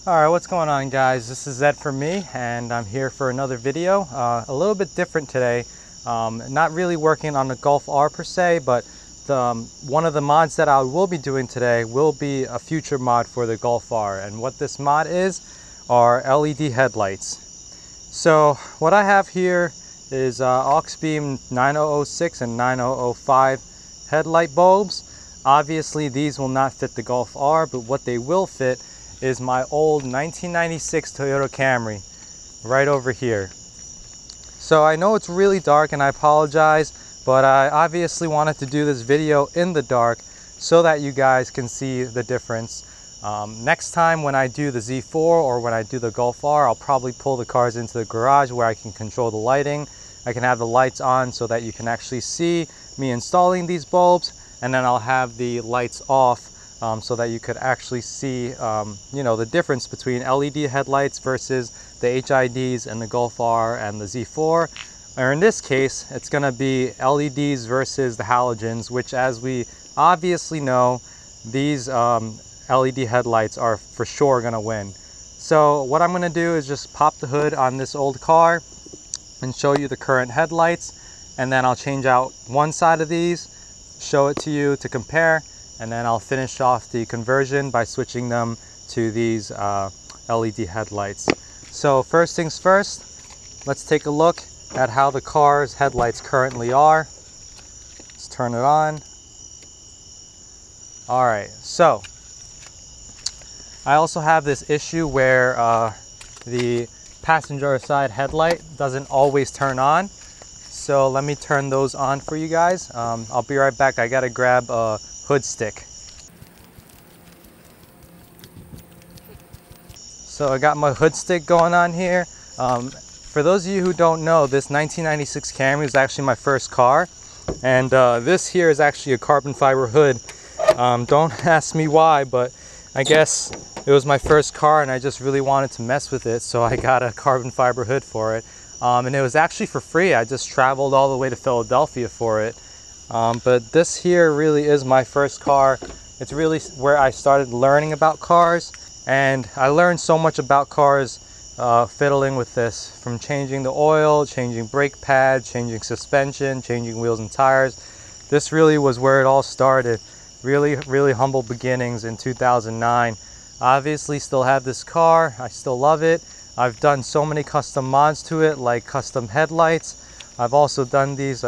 Alright, what's going on, guys? This is Ed for me, and I'm here for another video. A little bit different today. Not really working on the Golf R per se, but one of the mods that I will be doing today will be a future mod for the Golf R. And what this mod is are LED headlights. So what I have here is aux beam 9006 and 9005 headlight bulbs. Obviously these will not fit the Golf R, but what they will fit is my old 1996 Toyota Camry right over here. So I know it's really dark and I apologize, but I obviously wanted to do this video in the dark so that you guys can see the difference. Next time when I do the Z4 or when I do the Golf R, I'll probably pull the cars into the garage where I can control the lighting. I can have the lights on so that you can actually see me installing these bulbs, and then I'll have the lights off so that you could actually see the difference between LED headlights versus the HIDs and the Golf R and the Z4. Or in this case, it's going to be LEDs versus the halogens, which, as we obviously know, these LED headlights are for sure going to win. So what I'm going to do is just pop the hood on this old car and show you the current headlights, and then I'll change out one side of these, show it to you to compare, and then I'll finish off the conversion by switching them to these LED headlights. So first things first, let's take a look at how the car's headlights currently are. Let's turn it on. Alright, so I also have this issue where the passenger side headlight doesn't always turn on. So let me turn those on for you guys. I'll be right back. I gotta grab a hood stick. So I got my hood stick going on here. For those of you who don't know, this 1996 Camry is actually my first car, and this here is actually a carbon fiber hood. Don't ask me why, but I guess it was my first car and I just really wanted to mess with it, so I got a carbon fiber hood for it. And it was actually for free. I just traveled all the way to Philadelphia for it. But this here really is my first car. It's really where I started learning about cars, and I learned so much about cars fiddling with this, from changing the oil, changing brake pads, changing suspension, changing wheels and tires. This really was where it all started. Really humble beginnings in 2009. Obviously still have this car. I still love it. I've done so many custom mods to it, like custom headlights. I've also done these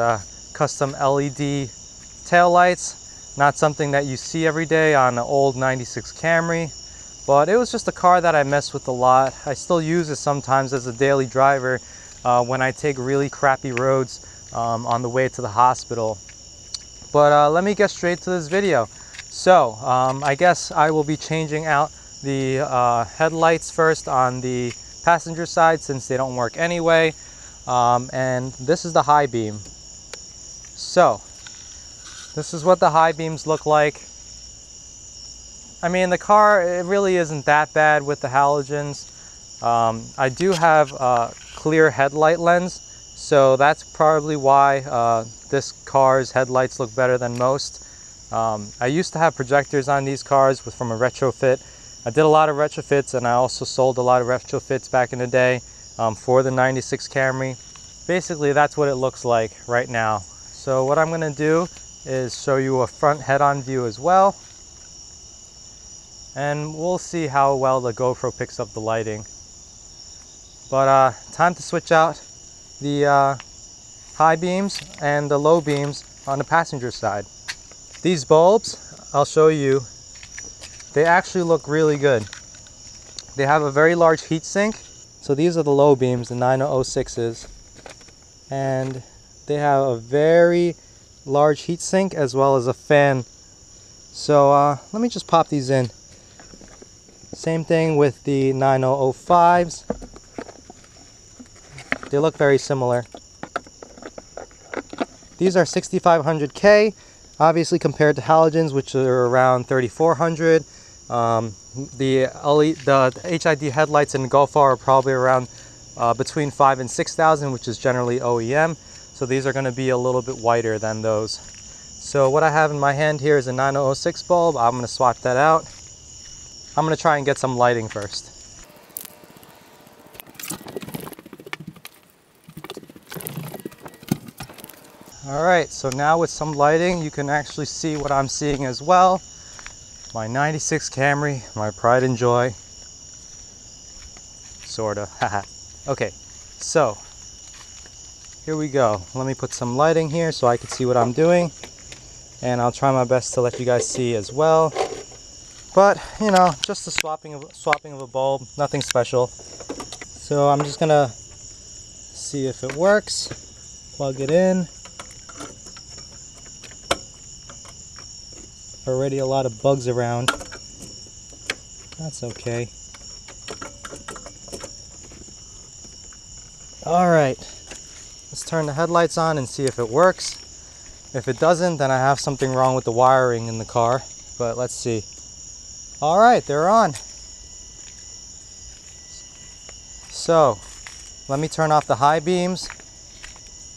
custom LED taillights. Not something that you see every day on an old 96 Camry, but it was just a car that I messed with a lot. I still use it sometimes as a daily driver when I take really crappy roads on the way to the hospital. But let me get straight to this video. So I guess I will be changing out the headlights first on the passenger side, since they don't work anyway. And this is the high beam. So this is what the high beams look like. I mean, the car, it really isn't that bad with the halogens. I do have a clear headlight lens, so that's probably why this car's headlights look better than most. I used to have projectors on these cars from a retrofit. I did a lot of retrofits, and I also sold a lot of retrofits back in the day for the 96 Camry. Basically, that's what it looks like right now. So what I'm going to do is show you a front head-on view as well, and we'll see how well the GoPro picks up the lighting. But time to switch out the high beams and the low beams on the passenger side. These bulbs, I'll show you, they actually look really good. They have a very large heat sink. So these are the low beams, the 9006s, and they have a very large heat sink as well as a fan. So let me just pop these in. Same thing with the 9005s. They look very similar. These are 6500K, obviously, compared to halogens, which are around 3400. The HID headlights in the Golf R are probably around between 5,000 and 6,000, which is generally OEM. So these are going to be a little bit whiter than those. So what I have in my hand here is a 9006 bulb. I'm going to swap that out. I'm going to try and get some lighting first. Alright, so now with some lighting you can actually see what I'm seeing as well. My 96 Camry, my pride and joy. Sorta, haha. Okay, so here we go. Let me put some lighting here so I can see what I'm doing. And I'll try my best to let you guys see as well. But, you know, just a swapping of a bulb, nothing special. So I'm just gonna see if it works. Plug it in. Already a lot of bugs around. That's okay. Alright, let's turn the headlights on and see if it works. If it doesn't, then I have something wrong with the wiring in the car. But let's see. Alright, they're on. So, let me turn off the high beams.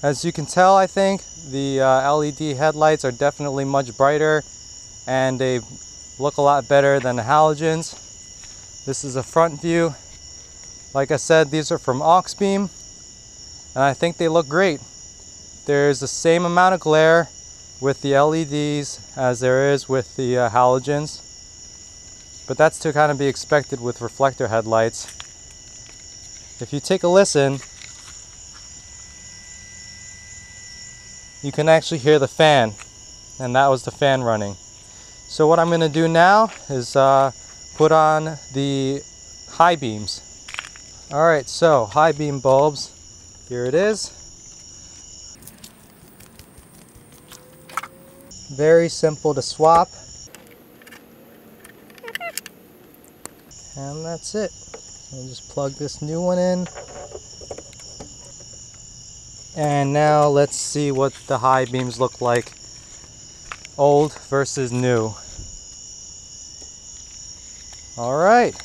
As you can tell, I think the LED headlights are definitely much brighter and they look a lot better than the halogens. This is a front view. Like I said, these are from Auxbeam and I think they look great. There's the same amount of glare with the LEDs as there is with the halogens, but that's to kind of be expected with reflector headlights. If you take a listen, you can actually hear the fan, and that was the fan running. So what I'm going to do now is put on the high beams. Alright, so high beam bulbs, here it is. Very simple to swap. And that's it. I'll just plug this new one in. And now let's see what the high beams look like. Old versus new. Alright.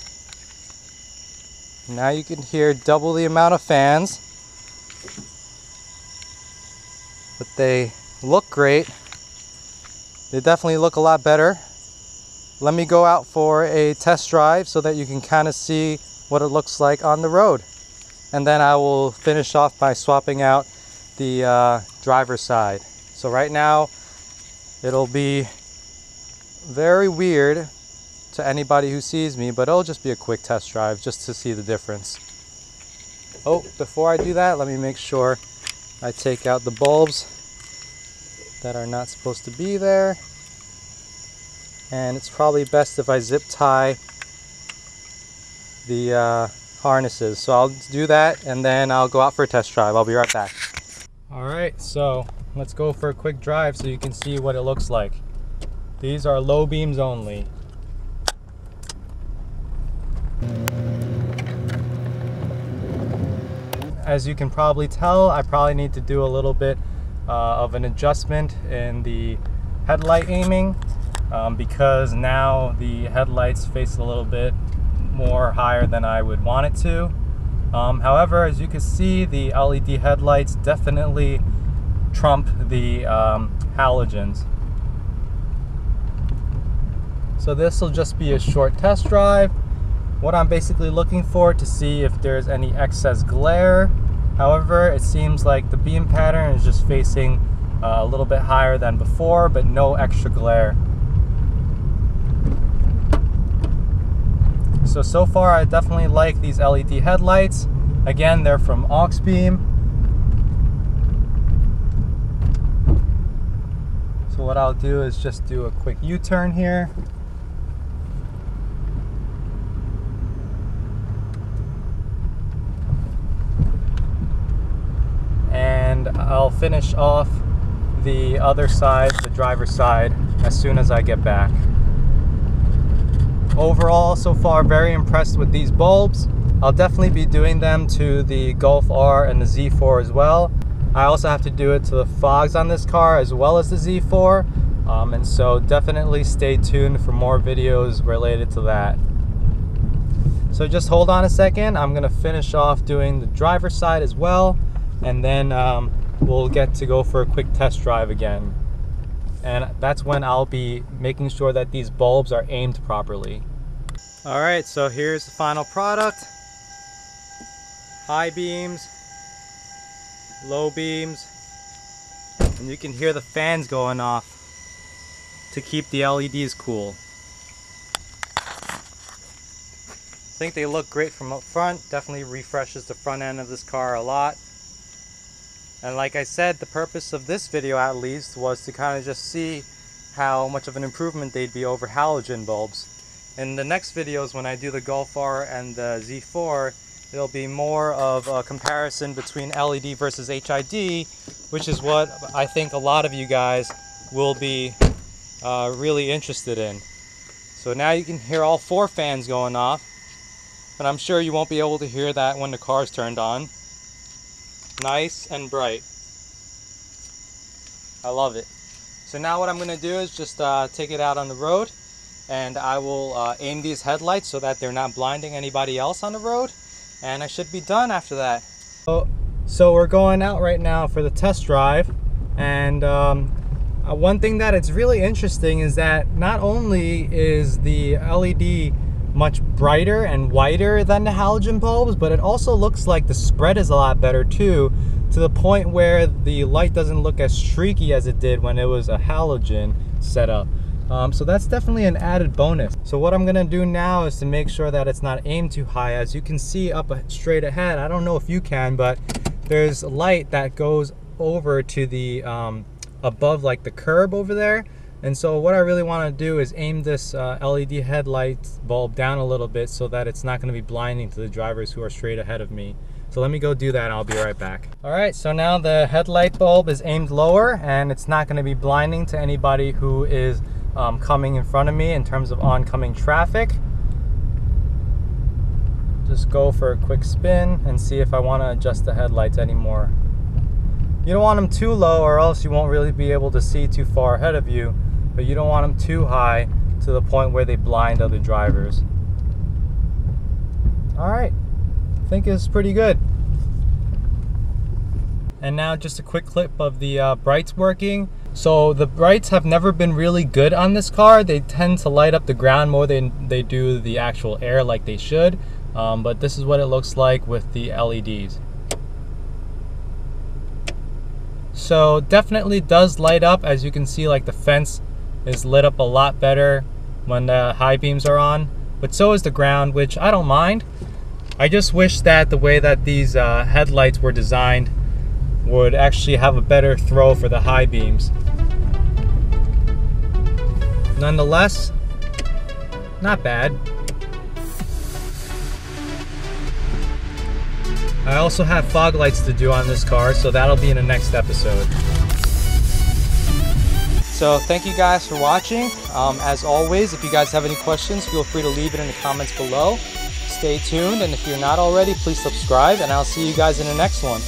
Now you can hear double the amount of fans. But they look great. They definitely look a lot better. Let me go out for a test drive so that you can kind of see what it looks like on the road. And then I will finish off by swapping out the driver's side. So right now, it'll be very weird to anybody who sees me, but it'll just be a quick test drive just to see the difference. Oh, before I do that, let me make sure I take out the bulbs that are not supposed to be there. And it's probably best if I zip tie the harnesses. So I'll do that and then I'll go out for a test drive. I'll be right back. Alright, so let's go for a quick drive so you can see what it looks like. These are low beams only. As you can probably tell, I probably need to do a little bit of an adjustment in the headlight aiming because now the headlights face a little bit more higher than I would want it to. However, as you can see, the LED headlights definitely trump the halogens. So this will just be a short test drive. What I'm basically looking for to see if there's any excess glare. However, it seems like the beam pattern is just facing a little bit higher than before, but no extra glare. So far I definitely like these LED headlights. Again, they're from Auxbeam. So what I'll do is just do a quick U-turn here. And I'll finish off the other side, the driver's side, as soon as I get back. Overall, so far, very impressed with these bulbs. I'll definitely be doing them to the Golf R and the Z4 as well. I also have to do it to the fogs on this car as well as the Z4. And so definitely stay tuned for more videos related to that. So just hold on a second. I'm gonna finish off doing the driver's side as well. And then we'll get to go for a quick test drive again. And that's when I'll be making sure that these bulbs are aimed properly. Alright, so here's the final product. High beams, low beams, And you can hear the fans going off to keep the LEDs cool. I think they look great from up front. Definitely refreshes the front end of this car a lot. And like I said, the purpose of this video at least was to kind of just see how much of an improvement they'd be over halogen bulbs. In the next videos, when I do the Golf R and the Z4, it'll be more of a comparison between LED versus HID, which is what I think a lot of you guys will be really interested in. So now you can hear all 4 fans going off, but I'm sure you won't be able to hear that when the car's turned on. Nice and bright. I love it. So now what I'm going to do is just take it out on the road, and I will aim these headlights so that they're not blinding anybody else on the road, and I should be done after that. So we're going out right now for the test drive, and one thing that it's really interesting is that not only is the LED much brighter and whiter than the halogen bulbs, but it also looks like the spread is a lot better too, to the point where the light doesn't look as streaky as it did when it was a halogen setup. So that's definitely an added bonus. So what I'm gonna do now is to make sure that it's not aimed too high. As you can see up straight ahead, I don't know if you can, but there's light that goes over to the above, like the curb over there. And so what I really want to do is aim this LED headlight bulb down a little bit so that it's not going to be blinding to the drivers who are straight ahead of me. So let me go do that and I'll be right back. Alright, so now the headlight bulb is aimed lower and it's not going to be blinding to anybody who is coming in front of me in terms of oncoming traffic. Just go for a quick spin and see if I want to adjust the headlights anymore. You don't want them too low or else you won't really be able to see too far ahead of you, but you don't want them too high to the point where they blind other drivers. Alright, I think it's pretty good. And now just a quick clip of the brights working. So the brights have never been really good on this car. They tend to light up the ground more than they do the actual air like they should. But this is what it looks like with the LEDs. So definitely does light up. As you can see, like the fence is lit up a lot better when the high beams are on, but so is the ground, which I don't mind. I just wish that the way that these headlights were designed would actually have a better throw for the high beams. Nonetheless, not bad. I also have fog lights to do on this car, so that'll be in the next episode. So thank you guys for watching. As always, if you guys have any questions, feel free to leave it in the comments below. Stay tuned, and if you're not already, please subscribe, and I'll see you guys in the next one.